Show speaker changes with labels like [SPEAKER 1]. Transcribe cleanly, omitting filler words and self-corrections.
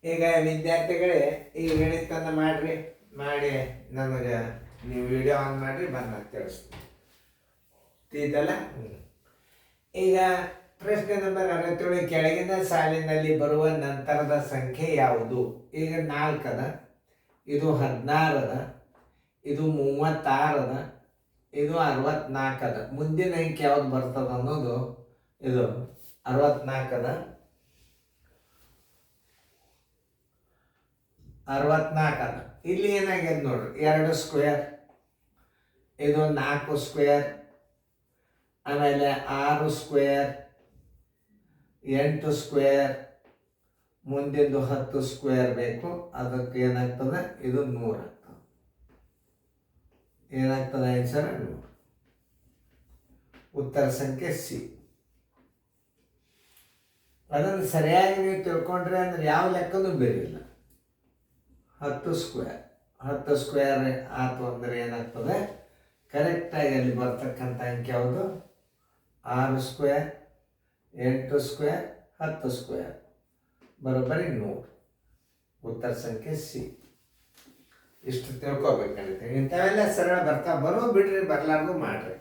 [SPEAKER 1] ಈಗ ವಿದ್ಯಾರ್ಥಿಗಳೇ ಈ ಗಣಿತನ ಮಾಡ್ರಿ, ಮಾಡಿ ನಮಗೆ ನೀವು ವಿಡಿಯೋ ಆನ್ ಮಾಡಿರಿ, ಬಂದು ತಿಳಿಸ್ತೀನಿ. ತಿಳಿತಲ್ಲ? ಈಗ ಪ್ರಶ್ನೆ ನಂಬರ್ 67, ಕೆಳಗಿನ ಸಾಲಿನಲ್ಲಿ ಬರುವ ನಂತರದ ಸಂಖ್ಯೆ ಯಾವುದು? ಈಗ 4 ಅದ, ಇದು 16 ಅದ, ಇದು 36 ಅದ, ಇದು 64 ಅದ. ಮುಂದಿನ ಅಂಕೆ ಯಾವ್ದು ಬರ್ತದ ಅನ್ನೋದು ಇದು 64 ಅದ. 64 ಅದ. ಇಲ್ಲಿ ಏನಾಗ್ಯದ ನೋಡ್ರಿ, 2 ಸ್ಕ್ವೇರ್, ಇದು 4 ಸ್ಕ್ವೇರ್, ಆಮೇಲೆ 6 ಸ್ಕ್ವೇರ್, 8 ಸ್ಕ್ವೇರ್, ಮುಂದಿದ್ದು 10 ಸ್ಕ್ವೇರ್ ಬೇಕು. ಅದಕ್ಕೆ ಏನಾಗ್ತದೆ, ಇದು 100 ಆಗ್ತದೆ. ಏನಾಗ್ತದೆ ಆನ್ಸರ್ 100. ಉತ್ತರ ಸಂಖ್ಯೆ ಸಿ. ಅದನ್ನು ಸರಿಯಾಗಿ ನೀವು ತಿಳ್ಕೊಂಡ್ರೆ ಅಂದ್ರೆ ಯಾವ ಲೆಕ್ಕನೂ ಬೇರಿಲ್ಲ. 10 ಸ್ಕ್ವೇರ್, 10 ಸ್ಕ್ವೇರ್ ಆಯ್ತು ಅಂದರೆ ಏನಾಗ್ತದೆ, ಕರೆಕ್ಟಾಗಿ ಅಲ್ಲಿ ಬರ್ತಕ್ಕಂಥ ಅಂಕೆ ಯಾವುದು? 6 ಸ್ಕ್ವೇರ್, 8 ಸ್ಕ್ವೇರ್, 10 ಸ್ಕ್ವೇರ್, ಬರೋಬ್ಬರಿ 100. ಉತ್ತರ ಸಂಖ್ಯೆ ಸಿ. ಇಷ್ಟು ತಿಳ್ಕೊಬೇಕಂತ. ಇಂಥವೆಲ್ಲ ಸರಳ ಬರ್ತಾ, ಬರೋ ಬಿಡ್ರಿ, ಬರ್ಲಾರ್ದು ಮಾಡ್ರಿ.